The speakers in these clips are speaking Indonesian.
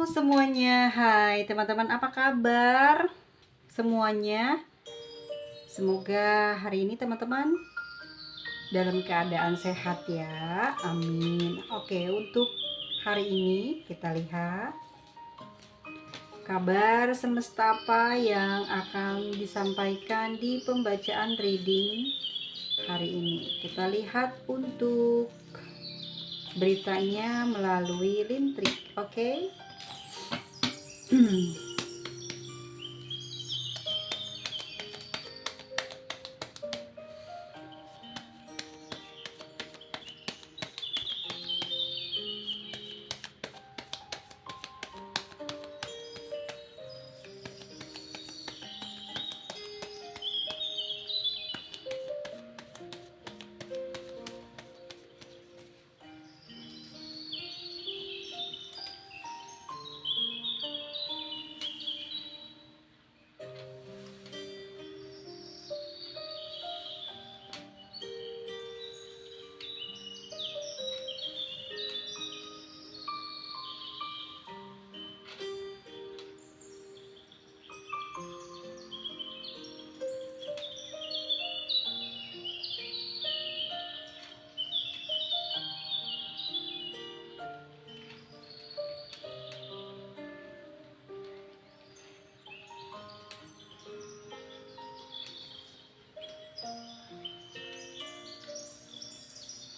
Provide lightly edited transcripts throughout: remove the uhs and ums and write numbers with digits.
semuanya, hai teman-teman, apa kabar semuanya? Semoga hari ini teman-teman dalam keadaan sehat ya, amin. Oke, untuk hari ini kita lihat kabar semesta apa yang akan disampaikan di pembacaan reading hari ini. Kita lihat untuk beritanya melalui lintrik, oke?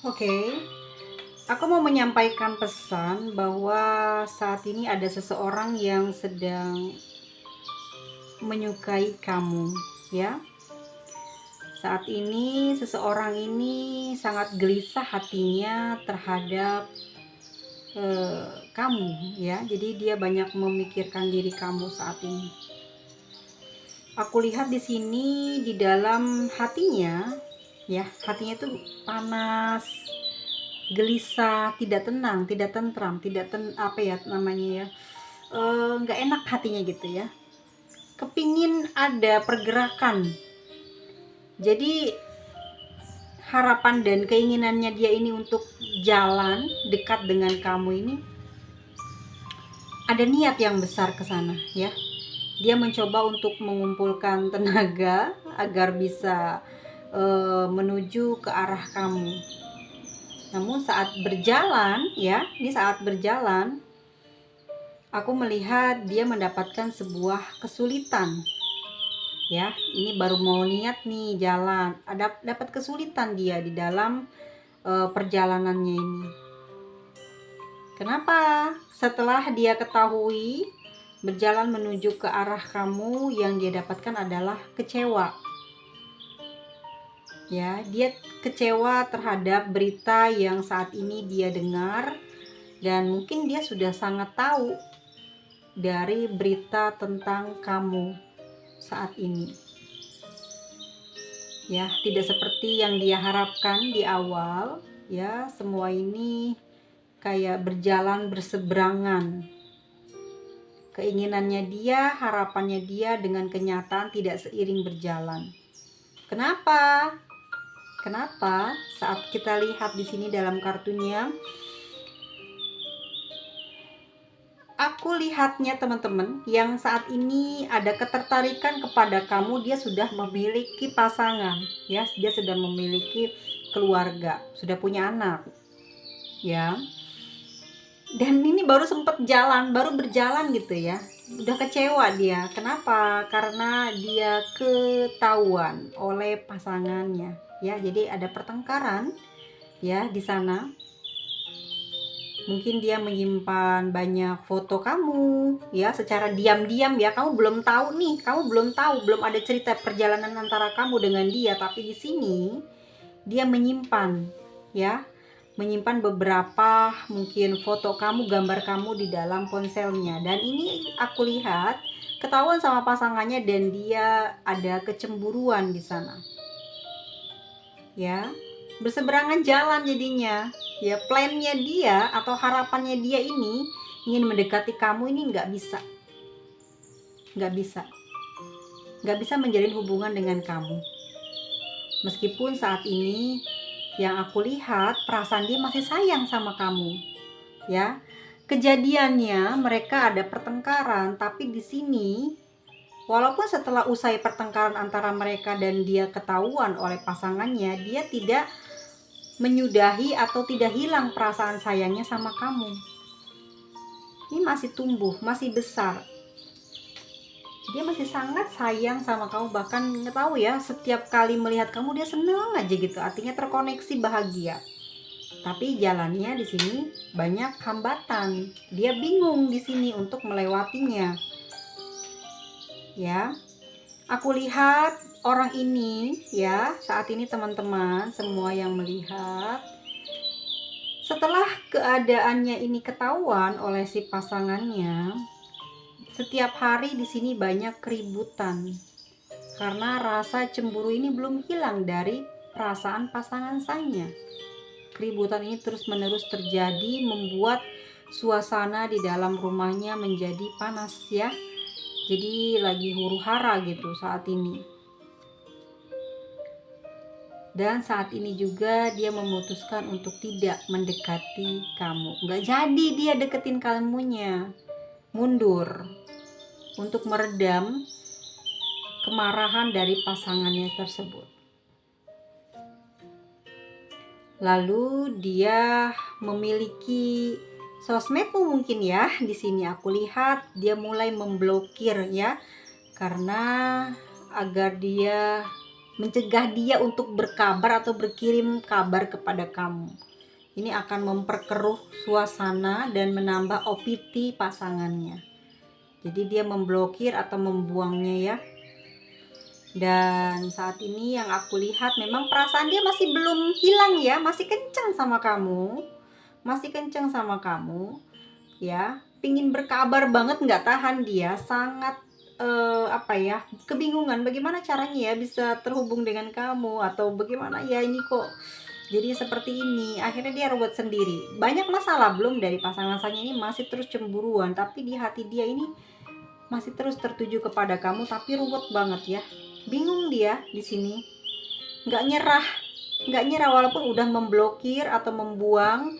Oke, aku mau menyampaikan pesan bahwa saat ini ada seseorang yang sedang menyukai kamu, ya. Saat ini seseorang ini sangat gelisah hatinya terhadap kamu, ya. Jadi dia banyak memikirkan diri kamu saat ini. Aku lihat di sini di dalam hatinya, ya, hatinya itu panas, gelisah, tidak tenang, tidak tentram, apa ya namanya ya, nggak enak hatinya gitu ya. Kepingin ada pergerakan. Jadi harapan dan keinginannya dia ini untuk jalan dekat dengan kamu ini ada niat yang besar ke sana ya. Dia mencoba untuk mengumpulkan tenaga agar bisa menuju ke arah kamu. Namun saat berjalan ya, ini saat berjalan aku melihat dia mendapatkan sebuah kesulitan. Ya, ini baru mau niat nih jalan, dapat kesulitan dia di dalam perjalanannya ini. Kenapa? Setelah dia ketahui berjalan menuju ke arah kamu, yang dia dapatkan adalah kecewa. Ya, dia kecewa terhadap berita yang saat ini dia dengar, dan mungkin dia sudah sangat tahu dari berita tentang kamu saat ini. Ya, tidak seperti yang dia harapkan di awal, ya, semua ini kayak berjalan berseberangan. Keinginannya dia, harapannya dia dengan kenyataan tidak seiring berjalan. Kenapa? Kenapa? Saat kita lihat di sini dalam kartunya, aku lihatnya teman-teman, yang saat ini ada ketertarikan kepada kamu, dia sudah memiliki pasangan, ya, dia sudah memiliki keluarga, sudah punya anak, ya. Dan ini baru sempat jalan, baru berjalan gitu ya, udah kecewa dia. Kenapa? Karena dia ketahuan oleh pasangannya, ya. Jadi ada pertengkaran ya di sana. Mungkin dia menyimpan banyak foto kamu ya secara diam-diam ya. Kamu belum tahu nih, belum ada cerita perjalanan antara kamu dengan dia, tapi di sini dia menyimpan ya, menyimpan beberapa mungkin foto kamu, gambar kamu di dalam ponselnya. Dan ini aku lihat ketahuan sama pasangannya dan dia ada kecemburuan di sana. Ya, berseberangan jalan jadinya. Ya, plannya dia atau harapannya dia ini ingin mendekati kamu ini nggak bisa. Nggak bisa menjalin hubungan dengan kamu. Meskipun saat ini yang aku lihat perasaan dia masih sayang sama kamu, ya. Kejadiannya mereka ada pertengkaran, tapi di sini walaupun setelah usai pertengkaran antara mereka dan dia ketahuan oleh pasangannya, dia tidak menyudahi atau tidak hilang perasaan sayangnya sama kamu. Ini masih tumbuh, masih besar. Dia masih sangat sayang sama kamu, bahkan nggak tahu ya, setiap kali melihat kamu dia seneng aja gitu, artinya terkoneksi bahagia. Tapi jalannya di sini banyak hambatan. Dia bingung di sini untuk melewatinya. Ya. Aku lihat orang ini ya, saat ini teman-teman semua yang melihat, setelah keadaannya ini ketahuan oleh si pasangannya, setiap hari di sini banyak keributan. Karena rasa cemburu ini belum hilang dari perasaan pasangan saya. Keributan ini terus-menerus terjadi, membuat suasana di dalam rumahnya menjadi panas ya. Jadi lagi huru-hara gitu saat ini. Dan saat ini juga dia memutuskan untuk tidak mendekati kamu. Nggak jadi dia deketin kamunya. Mundur. Untuk meredam kemarahan dari pasangannya tersebut. Lalu dia memiliki sosmedmu mungkin ya. Di sini aku lihat dia mulai memblokir ya, karena agar dia mencegah dia untuk berkabar atau berkirim kabar kepada kamu. Ini akan memperkeruh suasana dan menambah OPT pasangannya. Jadi dia memblokir atau membuangnya ya. Dan saat ini yang aku lihat memang perasaan dia masih belum hilang ya, masih kencang sama kamu, ya, pingin berkabar banget, nggak tahan dia, sangat kebingungan bagaimana caranya ya bisa terhubung dengan kamu, atau bagaimana ya ini kok jadi seperti ini. Akhirnya dia ruwet sendiri, banyak masalah, belum dari pasangan saya ini masih terus cemburuan, tapi di hati dia ini masih terus tertuju kepada kamu, tapi ruwet banget ya. Bingung dia di sini, nggak nyerah walaupun udah memblokir atau membuang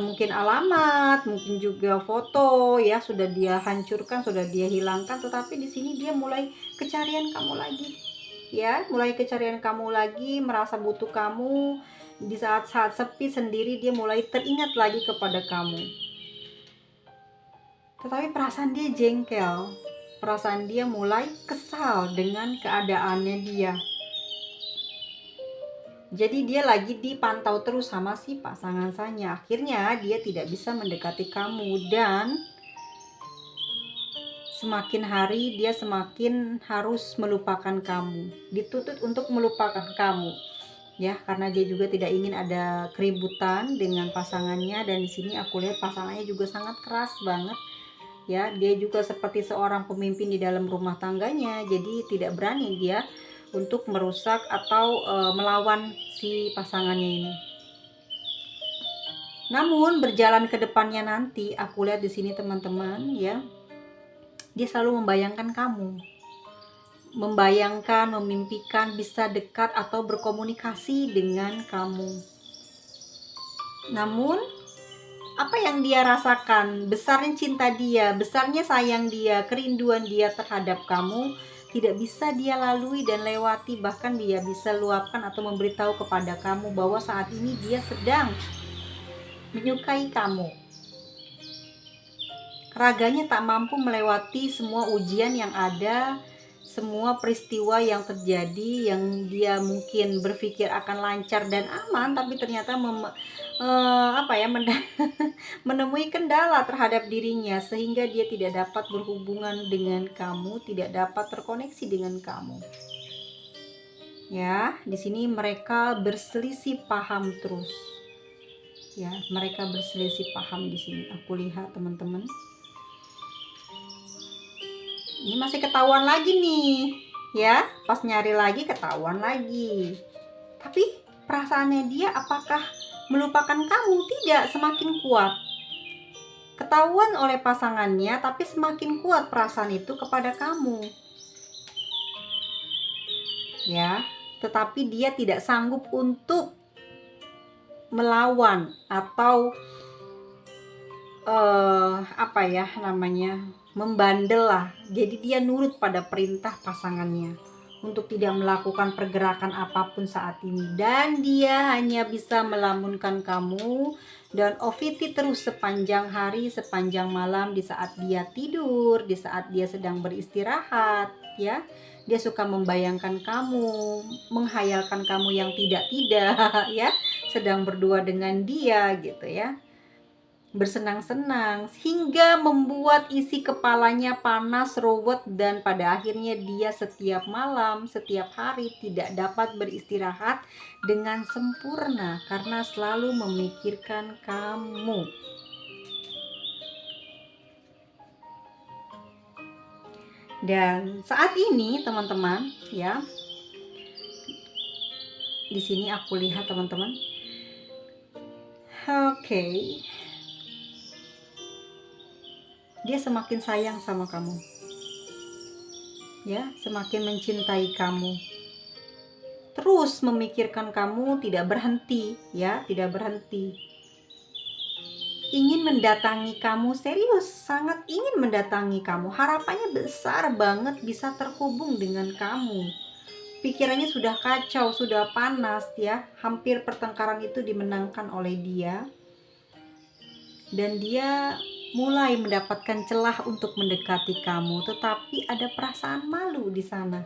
mungkin alamat, mungkin juga foto ya, sudah dia hancurkan, sudah dia hilangkan, tetapi di sini dia mulai kecarian kamu lagi ya, merasa butuh kamu di saat-saat sepi sendiri, dia mulai teringat lagi kepada kamu. Tetapi perasaan dia jengkel, perasaan dia mulai kesal dengan keadaannya dia. Jadi dia lagi dipantau terus sama si pasangan saya. Akhirnya dia tidak bisa mendekati kamu, dan semakin hari dia semakin harus melupakan kamu, dituntut untuk melupakan kamu ya, karena dia juga tidak ingin ada keributan dengan pasangannya. Dan di sini aku lihat pasangannya juga sangat keras banget ya, dia juga seperti seorang pemimpin di dalam rumah tangganya, jadi tidak berani dia untuk merusak atau melawan si pasangannya ini. Namun berjalan ke depannya nanti, aku lihat di sini teman-teman ya, dia selalu membayangkan kamu, memimpikan bisa dekat atau berkomunikasi dengan kamu. Namun apa yang dia rasakan, besarnya cinta dia, besarnya sayang dia, kerinduan dia terhadap kamu, tidak bisa dia lalui dan lewati. Bahkan dia bisa luapkan atau memberitahu kepada kamu bahwa saat ini dia sedang menyukai kamu. Raganya tak mampu melewati semua ujian yang ada, semua peristiwa yang terjadi, yang dia mungkin berpikir akan lancar dan aman, tapi ternyata menemui kendala terhadap dirinya, sehingga dia tidak dapat berhubungan dengan kamu, tidak dapat terkoneksi dengan kamu. Ya, di sini mereka berselisih paham terus. Ya, mereka berselisih paham di sini. Aku lihat teman-teman. Ini masih ketahuan lagi nih, ya. Pas nyari lagi ketahuan lagi. Tapi perasaannya dia apakah melupakan kamu? Tidak, semakin kuat. Ketahuan oleh pasangannya, tapi semakin kuat perasaan itu kepada kamu. Ya, tetapi dia tidak sanggup untuk melawan atau apa ya namanya, membandel lah. Jadi dia nurut pada perintah pasangannya untuk tidak melakukan pergerakan apapun saat ini, dan dia hanya bisa melamunkan kamu dan OVT terus sepanjang hari, sepanjang malam, di saat dia tidur, di saat dia sedang beristirahat, ya. Dia suka membayangkan kamu, menghayalkan kamu yang tidak-tidak ya, sedang berdua dengan dia gitu ya, bersenang-senang, hingga membuat isi kepalanya panas, ruwet, dan pada akhirnya dia setiap malam, setiap hari tidak dapat beristirahat dengan sempurna karena selalu memikirkan kamu. Dan saat ini teman-teman ya, di sini aku lihat teman-teman, oke, dia semakin sayang sama kamu, ya, semakin mencintai kamu, terus memikirkan kamu, tidak berhenti, ya, tidak berhenti. Ingin mendatangi kamu, serius, sangat ingin mendatangi kamu. Harapannya besar banget bisa terhubung dengan kamu. Pikirannya sudah kacau, sudah panas ya. Hampir pertengkaran itu dimenangkan oleh dia. Dan dia mulai mendapatkan celah untuk mendekati kamu, tetapi ada perasaan malu di sana.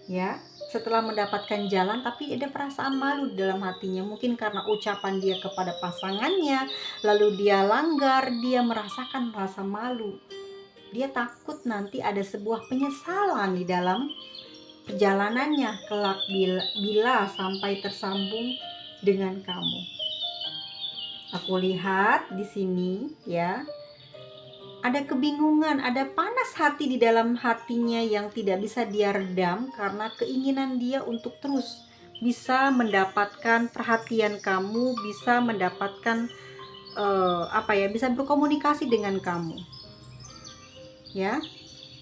Ya, setelah mendapatkan jalan tapi ada perasaan malu di dalam hatinya, mungkin karena ucapan dia kepada pasangannya lalu dia langgar, dia merasakan rasa malu. Dia takut nanti ada sebuah penyesalan di dalam perjalanannya kelak bila sampai tersambung dengan kamu. Aku lihat di sini ya, ada kebingungan, ada panas hati di dalam hatinya yang tidak bisa dia redam karena keinginan dia untuk terus bisa mendapatkan perhatian kamu, bisa mendapatkan bisa berkomunikasi dengan kamu. Ya,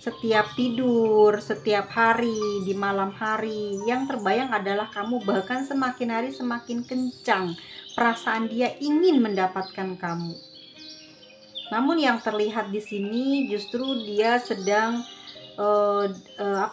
setiap tidur, setiap hari, di malam hari, yang terbayang adalah kamu, bahkan semakin hari semakin kencang perasaan dia ingin mendapatkan kamu. Namun yang terlihat di sini justru dia sedang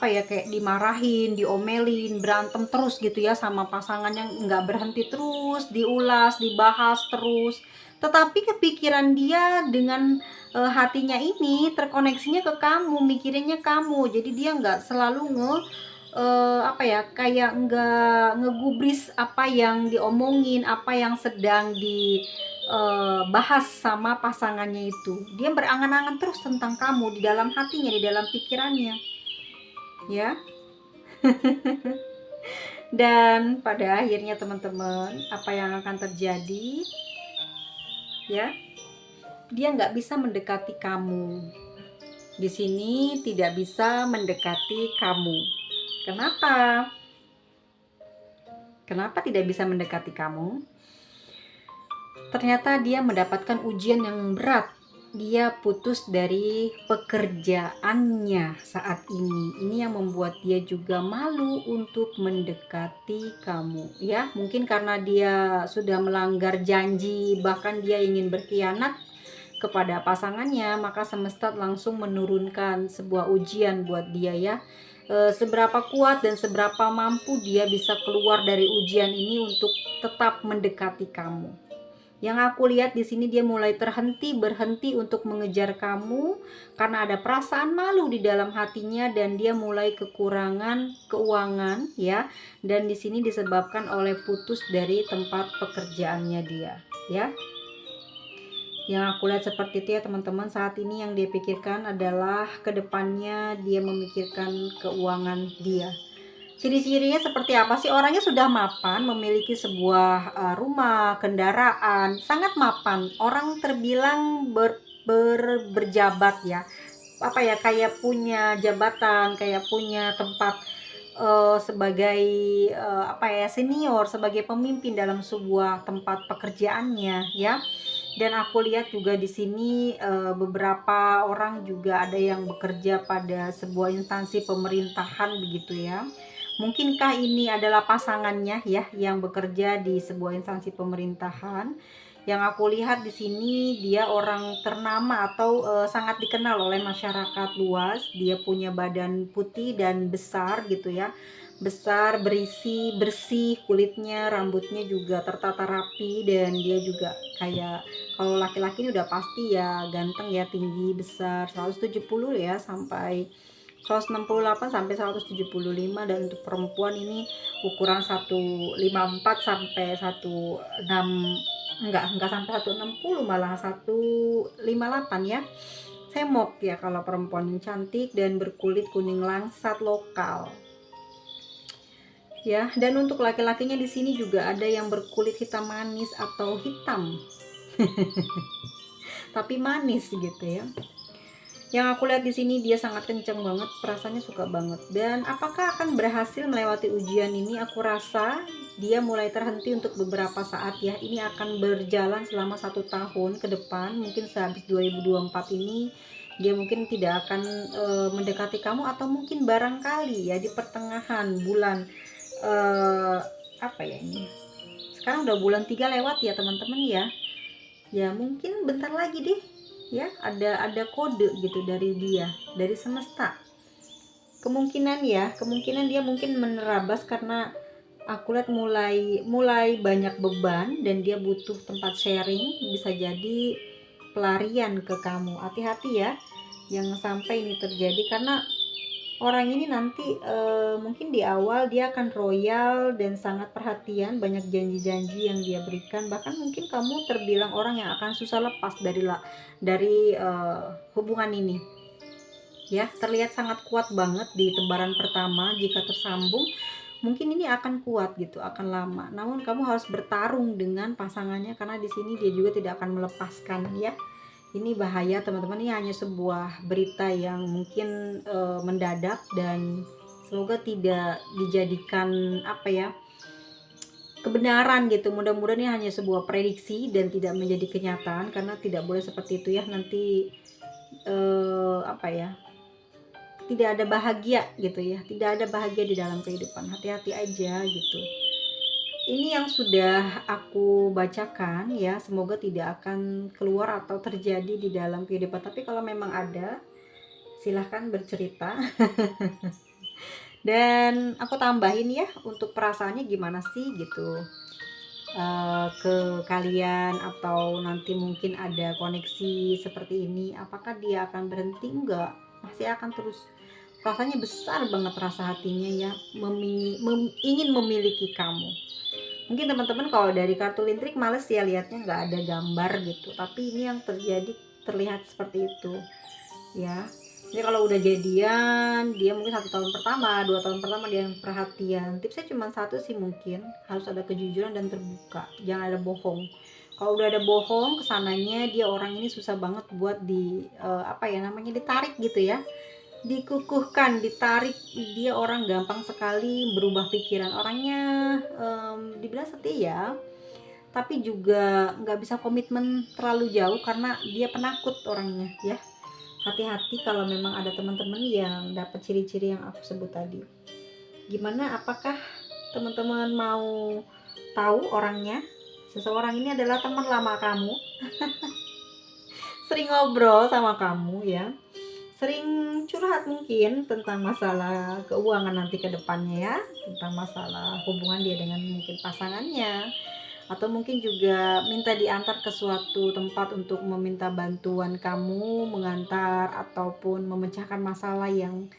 kayak dimarahin, diomelin, berantem terus gitu ya sama pasangan, yang nggak berhenti, terus diulas, dibahas terus. Tetapi kepikiran dia dengan hatinya ini terkoneksinya ke kamu, mikirinnya kamu. Jadi dia nggak selalu kayak nggak ngegubris apa yang diomongin, apa yang sedang bahas sama pasangannya itu. Dia berangan-angan terus tentang kamu di dalam hatinya, di dalam pikirannya, ya. Dan pada akhirnya teman-teman, apa yang akan terjadi, ya? Dia nggak bisa mendekati kamu. Di sini tidak bisa mendekati kamu. Kenapa? Kenapa tidak bisa mendekati kamu? Ternyata dia mendapatkan ujian yang berat. Dia putus dari pekerjaannya saat ini. Ini yang membuat dia juga malu untuk mendekati kamu, ya. Mungkin karena dia sudah melanggar janji, bahkan dia ingin berkhianat kepada pasangannya, maka semesta langsung menurunkan sebuah ujian buat dia, ya. Seberapa kuat dan seberapa mampu dia bisa keluar dari ujian ini untuk tetap mendekati kamu. Yang aku lihat di sini, dia mulai berhenti untuk mengejar kamu karena ada perasaan malu di dalam hatinya, dan dia mulai kekurangan keuangan, ya. Dan di sini disebabkan oleh putus dari tempat pekerjaannya dia, ya. Yang aku lihat seperti itu ya teman-teman. Saat ini yang dia pikirkan adalah kedepannya, dia memikirkan keuangan dia. Ciri-cirinya seperti apa sih? Orangnya sudah mapan, memiliki sebuah rumah, kendaraan, sangat mapan. Orang terbilang berjabat ya. Kayak punya jabatan, kayak punya tempat sebagai senior, sebagai pemimpin dalam sebuah tempat pekerjaannya, ya. Dan aku lihat juga di sini beberapa orang juga ada yang bekerja pada sebuah instansi pemerintahan begitu ya. Mungkinkah ini adalah pasangannya ya, yang bekerja di sebuah instansi pemerintahan, Yang aku lihat di sini dia orang ternama atau sangat dikenal oleh masyarakat luas. Dia punya badan putih dan besar gitu ya. Besar, berisi, bersih kulitnya, rambutnya juga tertata rapi, dan dia juga kayak, kalau laki-laki ini udah pasti ya ganteng ya, tinggi, besar, 170 ya sampai 168 sampai 175, dan untuk perempuan ini ukuran 154 sampai 16, enggak sampai 160, malah 158 ya. Semok ya kalau perempuan yang cantik dan berkulit kuning langsat lokal. Ya, dan untuk laki-lakinya di sini juga ada yang berkulit hitam manis atau hitam tapi manis gitu ya. Yang aku lihat di sini dia sangat kenceng banget, perasaannya suka banget. Dan apakah akan berhasil melewati ujian ini? Aku rasa dia mulai terhenti untuk beberapa saat ya. Ini akan berjalan selama 1 tahun ke depan. Mungkin sehabis 2024 ini dia mungkin tidak akan mendekati kamu, atau mungkin barangkali ya di pertengahan bulan apa ya ini? Sekarang udah bulan 3 lewat ya teman-teman ya. Ya mungkin bentar lagi deh ya, ada kode gitu dari dia, dari semesta. Kemungkinan dia mungkin menerabas, karena aku lihat mulai banyak beban dan dia butuh tempat sharing. Bisa jadi pelarian ke kamu. Hati-hati ya, jangan sampai ini terjadi, karena orang ini nanti mungkin di awal dia akan royal dan sangat perhatian, banyak janji-janji yang dia berikan. Bahkan mungkin kamu terbilang orang yang akan susah lepas dari hubungan ini. Ya, terlihat sangat kuat banget di tebaran pertama. Jika tersambung, mungkin ini akan kuat gitu, akan lama. Namun kamu harus bertarung dengan pasangannya, karena di sini dia juga tidak akan melepaskan ya. Ini bahaya teman-teman, ini hanya sebuah berita yang mungkin mendadak, dan semoga tidak dijadikan apa ya, kebenaran gitu. Mudah-mudahan ini hanya sebuah prediksi dan tidak menjadi kenyataan, karena tidak boleh seperti itu ya. Nanti apa ya, tidak ada bahagia gitu ya, tidak ada bahagia di dalam kehidupan. Hati-hati aja gitu. Ini yang sudah aku bacakan ya, semoga tidak akan keluar atau terjadi di dalam kehidupan. Tapi kalau memang ada, silahkan bercerita. Dan aku tambahin ya, untuk perasaannya gimana sih gitu ke kalian, atau nanti mungkin ada koneksi seperti ini, apakah dia akan berhenti? Enggak, masih akan terus. Rasanya besar banget rasa hatinya ya, ingin memiliki kamu. Mungkin teman-teman kalau dari kartu lintrik males ya lihatnya, nggak ada gambar gitu, tapi ini yang terjadi, terlihat seperti itu ya. Jadi kalau udah jadian, dia mungkin 1 tahun pertama, 2 tahun pertama dia yang perhatian. Tipsnya cuma satu sih, mungkin harus ada kejujuran dan terbuka, jangan ada bohong. Kalau udah ada bohong, kesananya dia orang ini susah banget buat apa ya namanya, ditarik gitu ya, dikukuhkan, ditarik. Dia orang gampang sekali berubah pikiran. Orangnya dibilang setia, tapi juga nggak bisa komitmen terlalu jauh, karena dia penakut orangnya ya. Hati-hati kalau memang ada teman-teman yang dapat ciri-ciri yang aku sebut tadi. Gimana, apakah teman-teman mau tahu orangnya? Seseorang ini adalah teman lama kamu, sering ngobrol sama kamu ya, sering curhat mungkin tentang masalah keuangan nanti ke depannya ya, tentang masalah hubungan dia dengan mungkin pasangannya, atau mungkin juga minta diantar ke suatu tempat untuk meminta bantuan kamu mengantar ataupun memecahkan masalah yang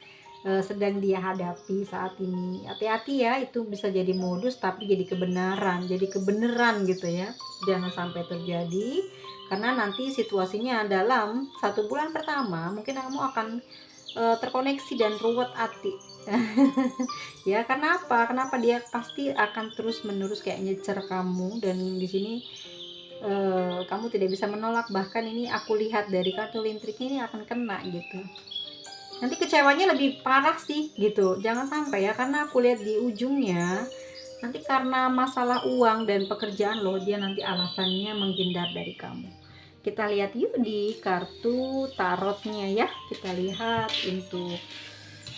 sedang dia hadapi saat ini. Hati-hati ya, itu bisa jadi modus tapi jadi kebenaran, jadi kebenaran gitu ya. Jangan sampai terjadi, karena nanti situasinya dalam 1 bulan pertama mungkin kamu akan terkoneksi dan ruwet hati. Ya, kenapa dia pasti akan terus menerus kayak nyecer kamu, dan di sini kamu tidak bisa menolak. Bahkan ini aku lihat dari kartu lintriknya ini akan kena gitu. Nanti kecewanya lebih parah sih gitu, jangan sampai ya, karena aku lihat di ujungnya nanti karena masalah uang dan pekerjaan loh, dia nanti alasannya menghindar dari kamu. Kita lihat yuk di kartu tarotnya ya, kita lihat untuk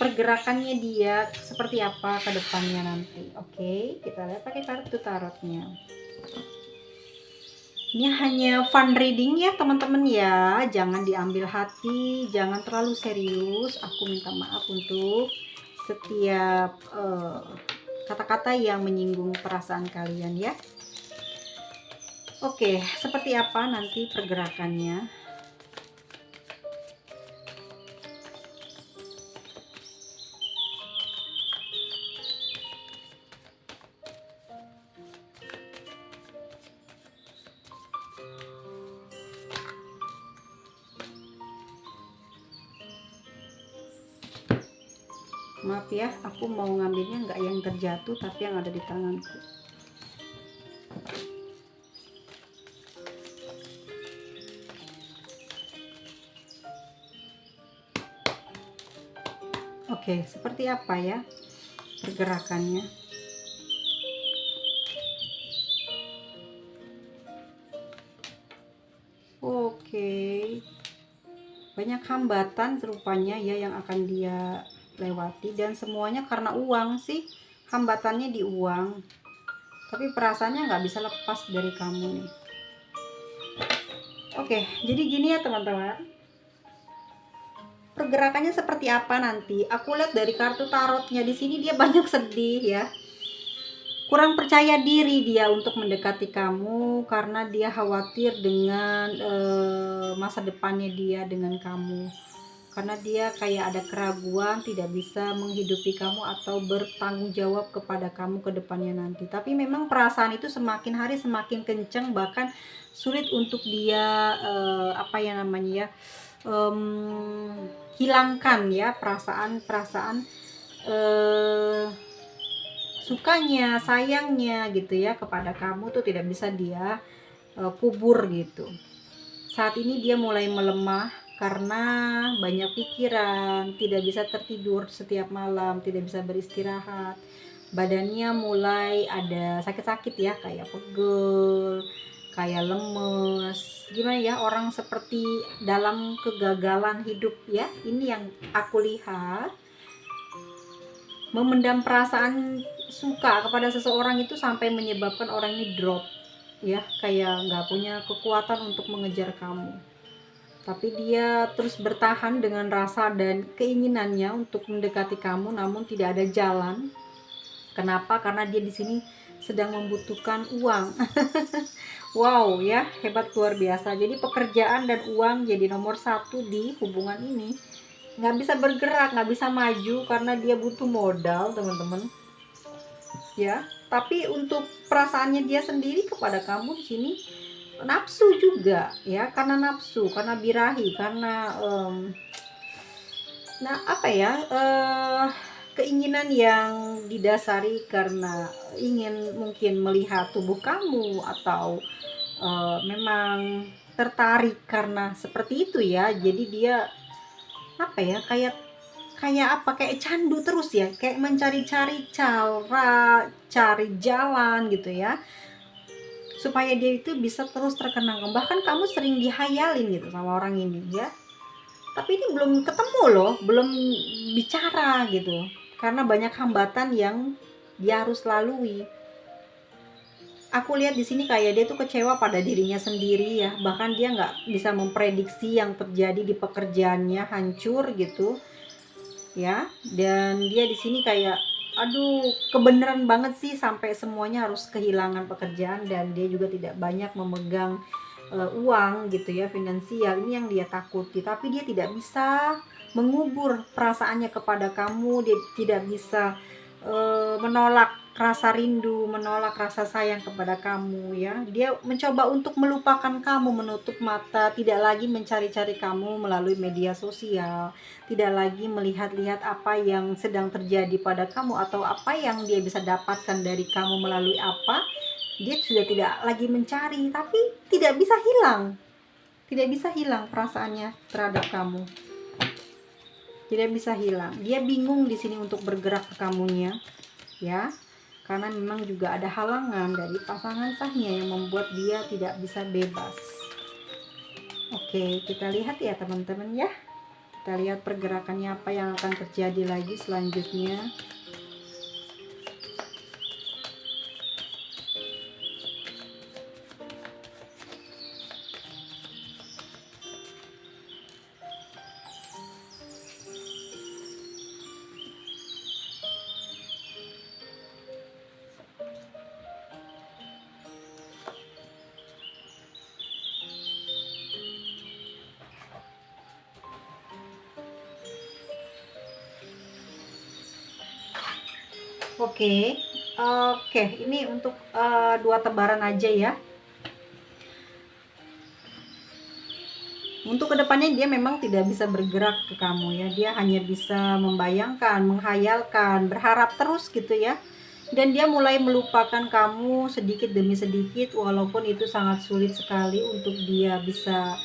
pergerakannya dia seperti apa ke depannya nanti. Oke, kita lihat pakai kartu tarotnya. Ini hanya fun reading ya teman-teman ya, jangan diambil hati, jangan terlalu serius. Aku minta maaf untuk setiap kata-kata yang menyinggung perasaan kalian ya. Oke, seperti apa nanti pergerakannya? Maaf ya, aku mau ngambilnya nggak yang terjatuh tapi yang ada di tanganku. Oke, seperti apa ya pergerakannya? Oke, banyak hambatan rupanya ya yang akan dia lewati, dan semuanya karena uang sih. Hambatannya di uang, tapi perasaannya nggak bisa lepas dari kamu nih. Oke, jadi gini ya teman-teman, pergerakannya seperti apa nanti? Aku lihat dari kartu tarotnya di sini dia banyak sedih ya, kurang percaya diri dia untuk mendekati kamu karena dia khawatir dengan masa depannya dia dengan kamu. Karena dia kayak ada keraguan, tidak bisa menghidupi kamu atau bertanggung jawab kepada kamu ke depannya nanti. Tapi memang perasaan itu semakin hari semakin kenceng, bahkan sulit untuk dia apa ya namanya ya, hilangkan ya perasaan-perasaan sukanya, sayangnya gitu ya kepada kamu tuh tidak bisa dia kubur gitu. Saat ini dia mulai melemah karena banyak pikiran, tidak bisa tertidur setiap malam, tidak bisa beristirahat. Badannya mulai ada sakit-sakit ya, kayak pegel, kayak lemes. Gimana ya, orang seperti dalam kegagalan hidup ya. Ini yang aku lihat. Memendam perasaan suka kepada seseorang itu sampai menyebabkan orang ini drop ya, kayak nggak punya kekuatan untuk mengejar kamu. Tapi dia terus bertahan dengan rasa dan keinginannya untuk mendekati kamu, namun tidak ada jalan. Kenapa? Karena dia di sini sedang membutuhkan uang. Wow ya, hebat luar biasa. Jadi pekerjaan dan uang jadi nomor satu di hubungan ini. Nggak bisa bergerak, nggak bisa maju karena dia butuh modal teman-teman. Ya, tapi untuk perasaannya dia sendiri kepada kamu di sini nafsu juga ya, karena nafsu, karena birahi, karena nah apa ya, keinginan yang didasari karena ingin mungkin melihat tubuh kamu, atau memang tertarik karena seperti itu ya. Jadi dia apa ya, kayak candu terus ya, kayak mencari-cari cara, cari jalan gitu ya, supaya dia itu bisa terus terkenang. Bahkan kamu sering dihayalin gitu sama orang ini ya, tapi ini belum ketemu loh, belum bicara gitu, karena banyak hambatan yang dia harus lalui. Aku lihat di sini kayak dia tuh kecewa pada dirinya sendiri ya, bahkan dia nggak bisa memprediksi yang terjadi di pekerjaannya, hancur gitu ya. Dan dia di sini kayak aduh, kebenaran banget sih sampai semuanya harus kehilangan pekerjaan, dan dia juga tidak banyak memegang uang gitu ya, finansial. Ini yang dia takuti, tapi dia tidak bisa mengubur perasaannya kepada kamu. Dia tidak bisa menolak rasa rindu, menolak rasa sayang kepada kamu ya. Dia mencoba untuk melupakan kamu, menutup mata, tidak lagi mencari-cari kamu melalui media sosial, tidak lagi melihat-lihat apa yang sedang terjadi pada kamu atau apa yang dia bisa dapatkan dari kamu melalui apa. Dia sudah tidak lagi mencari, tapi tidak bisa hilang, tidak bisa hilang perasaannya terhadap kamu, tidak bisa hilang. Dia bingung di sini untuk bergerak ke kamunya ya, karena memang juga ada halangan dari pasangan sahnya yang membuat dia tidak bisa bebas. Oke, kita lihat ya teman-teman ya, kita lihat pergerakannya apa yang akan terjadi lagi selanjutnya. Oke, oke, ini untuk 2 tebaran aja ya. Untuk kedepannya dia memang tidak bisa bergerak ke kamu ya, dia hanya bisa membayangkan, menghayalkan, berharap terus gitu ya. Dan dia mulai melupakan kamu sedikit demi sedikit, walaupun itu sangat sulit sekali untuk dia bisa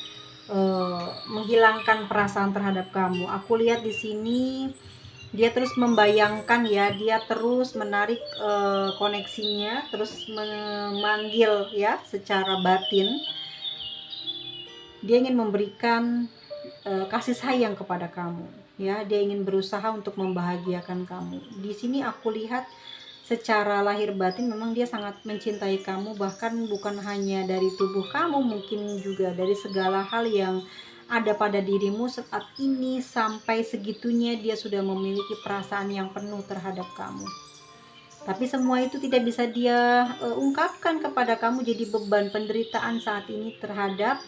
menghilangkan perasaan terhadap kamu. Aku lihat di sini dia terus membayangkan ya, dia terus menarik koneksinya, terus memanggil ya secara batin. Dia ingin memberikan kasih sayang kepada kamu ya, dia ingin berusaha untuk membahagiakan kamu. Di sini aku lihat secara lahir batin memang dia sangat mencintai kamu, bahkan bukan hanya dari tubuh kamu, mungkin juga dari segala hal yang ada pada dirimu saat ini. Sampai segitunya dia sudah memiliki perasaan yang penuh terhadap kamu, tapi semua itu tidak bisa dia ungkapkan kepada kamu, jadi beban penderitaan saat ini terhadap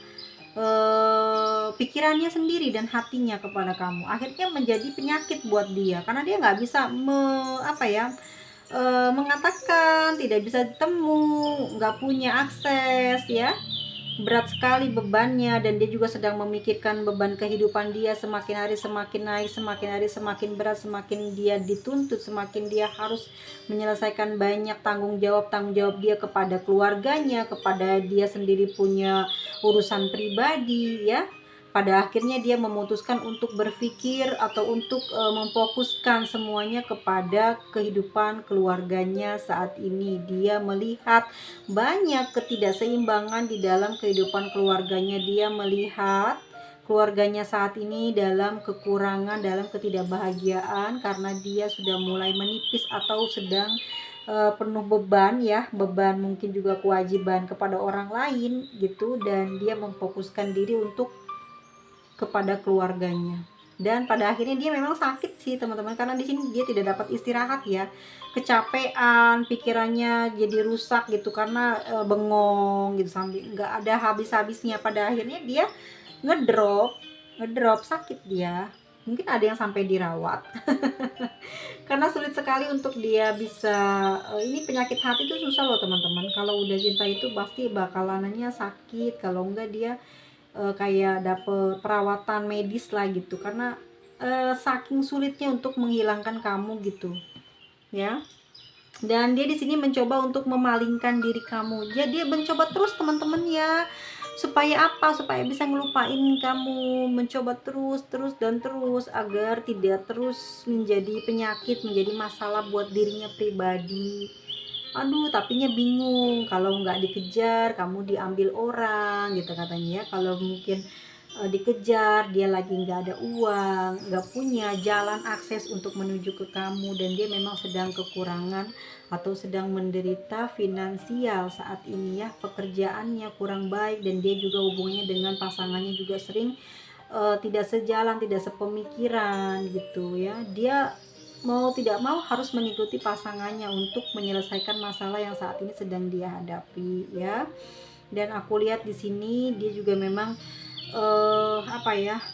pikirannya sendiri dan hatinya kepada kamu, akhirnya menjadi penyakit buat dia, karena dia nggak bisa mengatakan, tidak bisa ditemu, nggak punya akses ya. Berat sekali bebannya, dan dia juga sedang memikirkan beban kehidupan dia semakin hari semakin naik, semakin hari semakin berat, semakin dia dituntut, semakin dia harus menyelesaikan banyak tanggung jawab dia kepada keluarganya, kepada dia sendiri punya urusan pribadi ya. Pada akhirnya dia memutuskan untuk berpikir atau untuk memfokuskan semuanya kepada kehidupan keluarganya saat ini. Dia melihat banyak ketidakseimbangan di dalam kehidupan keluarganya. Dia melihat keluarganya saat ini dalam kekurangan, dalam ketidakbahagiaan, karena dia sudah mulai menipis atau sedang penuh beban ya, beban mungkin juga kewajiban kepada orang lain gitu, dan dia memfokuskan diri untuk kepada keluarganya. Dan pada akhirnya dia memang sakit sih teman-teman, karena di sini dia tidak dapat istirahat ya, kecapean, pikirannya jadi rusak gitu, karena bengong gitu sampai nggak ada habis-habisnya. Pada akhirnya dia ngedrop sakit dia, mungkin ada yang sampai dirawat karena sulit sekali untuk dia bisa ini penyakit hati itu susah loh teman-teman. Kalau udah cinta itu pasti bakalannya sakit, kalau enggak dia kayak dapet perawatan medis lah gitu, karena saking sulitnya untuk menghilangkan kamu gitu ya. Dan dia di sini mencoba untuk memalingkan diri kamu. Jadi dia mencoba terus teman-teman ya, supaya apa? Supaya bisa ngelupain kamu, mencoba terus dan terus agar tidak terus menjadi penyakit, menjadi masalah buat dirinya pribadi. Aduh, tapinya bingung, kalau nggak dikejar kamu diambil orang gitu katanya ya. Kalau mungkin dikejar, dia lagi nggak ada uang, nggak punya jalan akses untuk menuju ke kamu, dan dia memang sedang kekurangan atau sedang menderita finansial saat ini ya. Pekerjaannya kurang baik, dan dia juga hubungannya dengan pasangannya juga sering tidak sejalan, tidak sepemikiran gitu ya. Dia mau tidak mau harus mengikuti pasangannya untuk menyelesaikan masalah yang saat ini sedang dia hadapi ya. Dan aku lihat di sini dia juga memang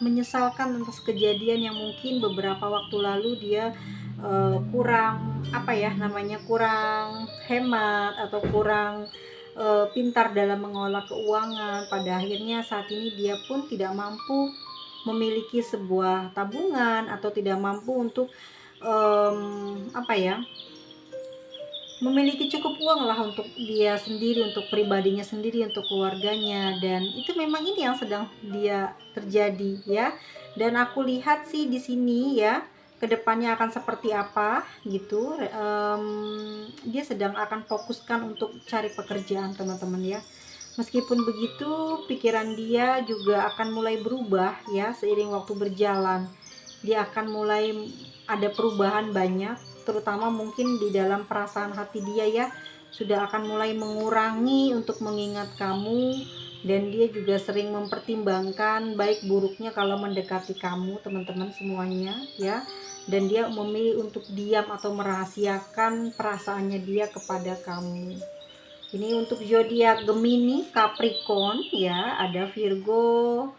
menyesalkan atas kejadian yang mungkin beberapa waktu lalu dia kurang kurang hemat atau kurang pintar dalam mengolah keuangan. Pada akhirnya saat ini dia pun tidak mampu memiliki sebuah tabungan atau tidak mampu untuk memiliki cukup uang lah untuk dia sendiri, untuk pribadinya sendiri, untuk keluarganya. Dan itu memang ini yang sedang dia terjadi ya. Dan aku lihat sih di sini ya, kedepannya akan seperti apa gitu. Dia sedang akan fokuskan untuk cari pekerjaan teman-teman ya. Meskipun begitu, pikiran dia juga akan mulai berubah ya seiring waktu berjalan. Dia akan mulai ada perubahan banyak, terutama mungkin di dalam perasaan hati dia ya, sudah akan mulai mengurangi untuk mengingat kamu. Dan dia juga sering mempertimbangkan baik buruknya kalau mendekati kamu teman-teman semuanya ya. Dan dia memilih untuk diam atau merahasiakan perasaannya dia kepada kamu. Ini untuk zodiak Gemini, Capricorn ya, ada Virgo,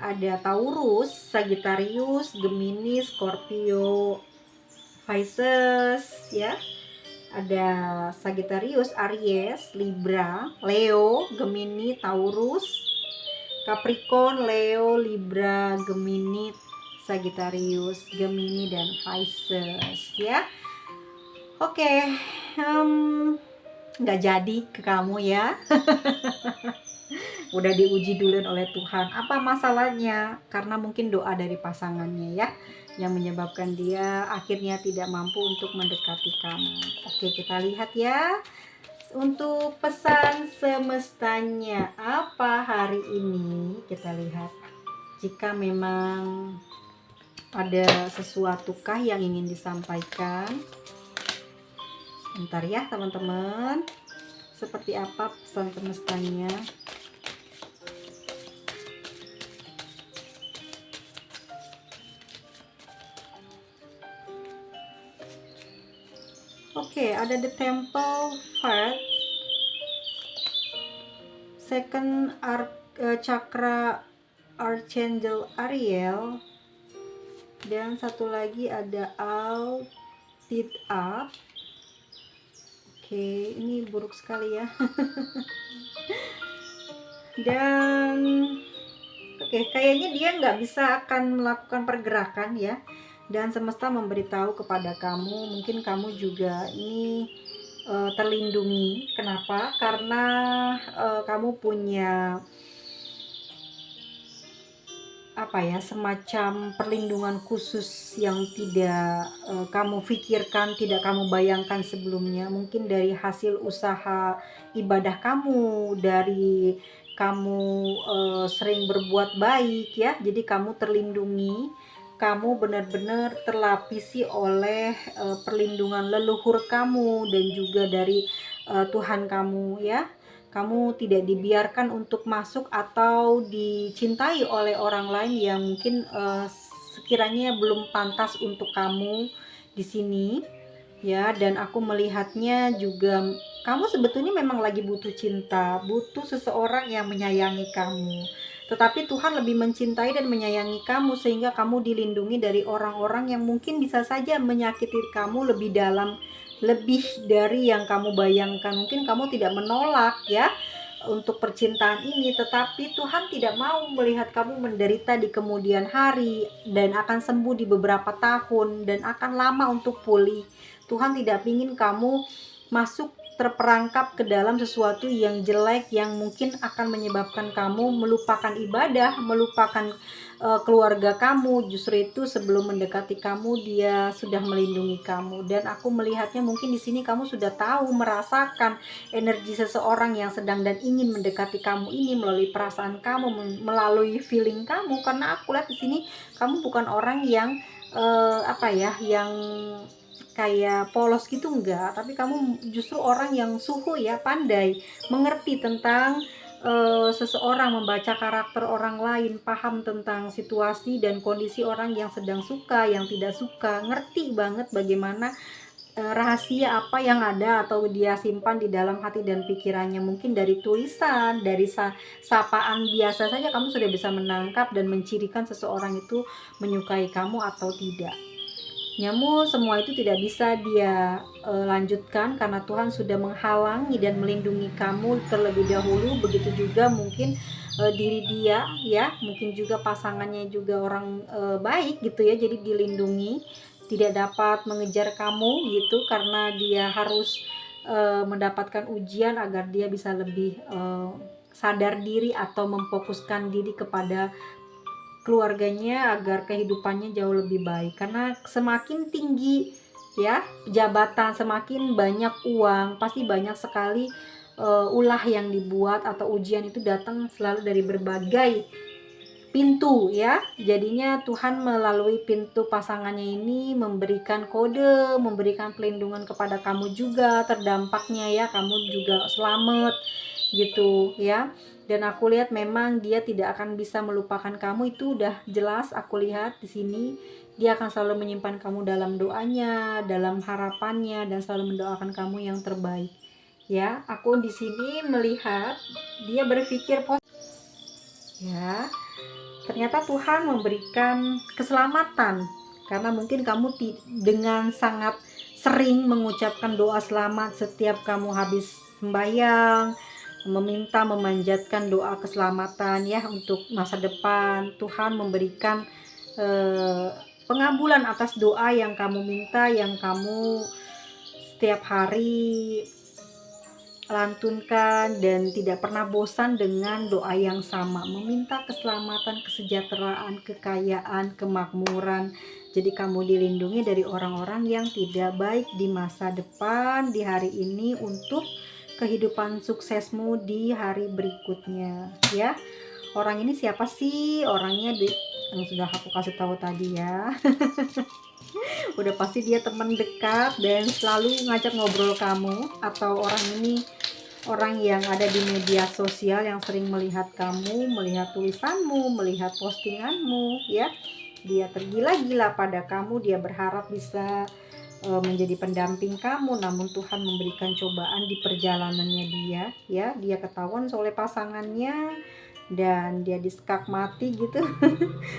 ada Taurus, Sagittarius, Gemini, Scorpio, Pisces ya. Ada Sagittarius, Aries, Libra, Leo, Gemini, Taurus, Capricorn, Leo, Libra, Gemini, Sagittarius, Gemini, dan Pisces ya. Oke, nggak jadi ke kamu ya. Udah diuji dulu oleh Tuhan. Apa masalahnya? Karena mungkin doa dari pasangannya ya, yang menyebabkan dia akhirnya tidak mampu untuk mendekati kamu. Oke, kita lihat ya. Untuk pesan semestanya apa hari ini, kita lihat. Jika memang ada sesuatukah yang ingin disampaikan, bentar ya teman-teman, seperti apa pesan semestanya. Oke, ada the temple heart, second chakra Archangel Ariel, dan satu lagi ada all teed up. Oke, ini buruk sekali ya. Dan oke, kayaknya dia nggak bisa akan melakukan pergerakan ya. Dan semesta memberitahu kepada kamu, mungkin kamu juga ini terlindungi. Kenapa? Karena kamu punya apa ya, semacam perlindungan khusus yang tidak kamu pikirkan, tidak kamu bayangkan sebelumnya. Mungkin dari hasil usaha ibadah kamu, dari kamu sering berbuat baik ya, jadi kamu terlindungi, kamu benar-benar terlapisi oleh perlindungan leluhur kamu dan juga dari Tuhan kamu ya. Kamu tidak dibiarkan untuk masuk atau dicintai oleh orang lain yang mungkin sekiranya belum pantas untuk kamu di sini ya. Dan aku melihatnya juga kamu sebetulnya memang lagi butuh cinta, butuh seseorang yang menyayangi kamu. Tetapi Tuhan lebih mencintai dan menyayangi kamu sehingga kamu dilindungi dari orang-orang yang mungkin bisa saja menyakiti kamu lebih dalam, lebih dari yang kamu bayangkan. Mungkin kamu tidak menolak ya untuk percintaan ini, tetapi Tuhan tidak mau melihat kamu menderita di kemudian hari dan akan sembuh di beberapa tahun dan akan lama untuk pulih. Tuhan tidak ingin kamu masuk terperangkap ke dalam sesuatu yang jelek yang mungkin akan menyebabkan kamu melupakan ibadah, melupakan keluarga kamu. Justru itu sebelum mendekati kamu dia sudah melindungi kamu. Dan aku melihatnya mungkin di sini kamu sudah tahu, merasakan energi seseorang yang sedang dan ingin mendekati kamu ini melalui perasaan kamu, melalui feeling kamu. Karena aku lihat di sini kamu bukan orang yang apa ya, yang kayak polos gitu, enggak, tapi kamu justru orang yang suhu ya, pandai mengerti tentang seseorang, membaca karakter orang lain, paham tentang situasi dan kondisi orang yang sedang suka, yang tidak suka, ngerti banget bagaimana rahasia apa yang ada atau dia simpan di dalam hati dan pikirannya. Mungkin dari tulisan, dari sapaan biasa saja kamu sudah bisa menangkap dan mencirikan seseorang itu menyukai kamu atau tidak. Namun semua itu tidak bisa dia lanjutkan karena Tuhan sudah menghalangi dan melindungi kamu terlebih dahulu. Begitu juga mungkin diri dia ya, mungkin juga pasangannya juga orang baik gitu ya, jadi dilindungi, tidak dapat mengejar kamu gitu karena dia harus mendapatkan ujian agar dia bisa lebih sadar diri atau memfokuskan diri kepada keluarganya agar kehidupannya jauh lebih baik. Karena semakin tinggi ya jabatan, semakin banyak uang, pasti banyak sekali ulah yang dibuat atau ujian itu datang selalu dari berbagai pintu ya. Jadinya Tuhan melalui pintu pasangannya ini memberikan kode, memberikan pelindungan kepada kamu juga, terdampaknya ya kamu juga selamat gitu ya. Dan aku lihat memang dia tidak akan bisa melupakan kamu, itu udah jelas. Aku lihat di sini dia akan selalu menyimpan kamu dalam doanya, dalam harapannya, dan selalu mendoakan kamu yang terbaik ya. Aku di sini melihat dia berpikir positif ya. Ternyata Tuhan memberikan keselamatan karena mungkin kamu dengan sangat sering mengucapkan doa selamat setiap kamu habis sembahyang, meminta memanjatkan doa keselamatan ya untuk masa depan. Tuhan memberikan pengabulan atas doa yang kamu minta, yang kamu setiap hari lantunkan, dan tidak pernah bosan dengan doa yang sama, meminta keselamatan, kesejahteraan, kekayaan, kemakmuran. Jadi kamu dilindungi dari orang-orang yang tidak baik di masa depan, di hari ini, untuk kehidupan suksesmu di hari berikutnya ya. Orang ini siapa sih? Orangnya yang sudah aku kasih tahu tadi ya. Udah pasti dia teman dekat dan selalu ngajak ngobrol kamu, atau orang ini orang yang ada di media sosial yang sering melihat kamu, melihat tulisanmu, melihat postinganmu ya. Dia tergila-gila pada kamu, dia berharap bisa menjadi pendamping kamu, namun Tuhan memberikan cobaan di perjalanannya dia ya. Dia ketahuan oleh pasangannya dan dia disekak mati gitu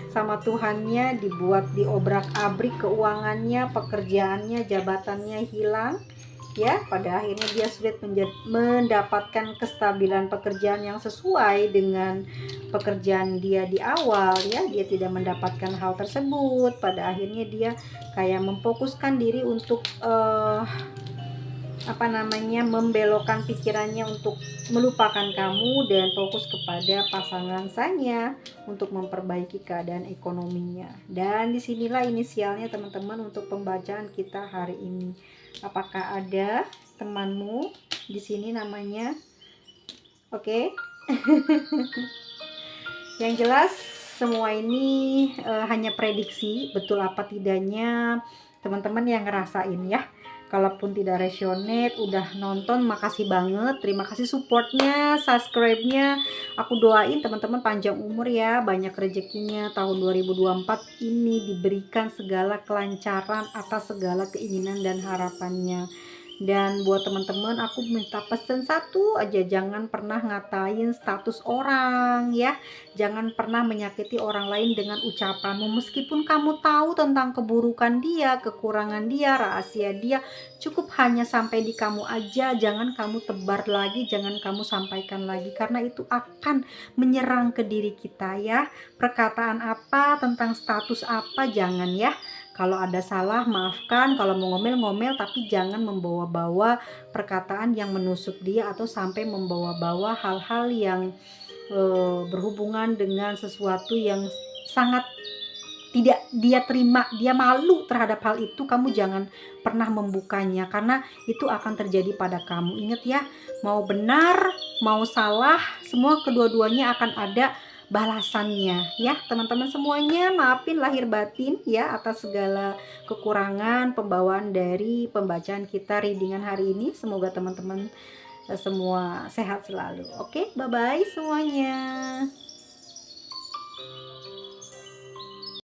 sama Tuhannya, dibuat diobrak-abrik keuangannya, pekerjaannya, jabatannya hilang ya. Pada akhirnya dia sulit mendapatkan kestabilan pekerjaan yang sesuai dengan pekerjaan dia di awal ya. Dia tidak mendapatkan hal tersebut. Pada akhirnya dia kayak memfokuskan diri untuk membelokkan pikirannya untuk melupakan kamu dan fokus kepada pasangan saya untuk memperbaiki keadaan ekonominya. Dan disinilah inisialnya teman-teman untuk pembacaan kita hari ini. Apakah ada temanmu di sini namanya? Oke. Yang jelas semua ini hanya prediksi, betul apa tidaknya teman-teman yang ngerasain ya. Kalaupun tidak resonate, udah nonton, makasih banget, terima kasih supportnya, subscribe-nya. Aku doain teman-teman panjang umur ya, banyak rezekinya. Tahun 2024 ini diberikan segala kelancaran atas segala keinginan dan harapannya. Dan buat teman-teman, aku minta pesan satu aja, jangan pernah ngatain status orang ya. Jangan pernah menyakiti orang lain dengan ucapanmu, meskipun kamu tahu tentang keburukan dia, kekurangan dia, rahasia dia. Cukup hanya sampai di kamu aja, jangan kamu tebar lagi, jangan kamu sampaikan lagi, karena itu akan menyerang ke diri kita ya. Perkataan apa tentang status apa, jangan ya. Kalau ada salah maafkan, kalau mau ngomel-ngomel, tapi jangan membawa-bawa perkataan yang menusuk dia atau sampai membawa-bawa hal-hal yang berhubungan dengan sesuatu yang sangat tidak dia terima, dia malu terhadap hal itu. Kamu jangan pernah membukanya, karena itu akan terjadi pada kamu. Ingat ya, mau benar mau salah, semua kedua-duanya akan ada balasannya ya teman-teman semuanya. Maafin lahir batin ya atas segala kekurangan pembawaan dari pembacaan kita readingan hari ini. Semoga teman-teman semua sehat selalu. Oke, bye bye semuanya.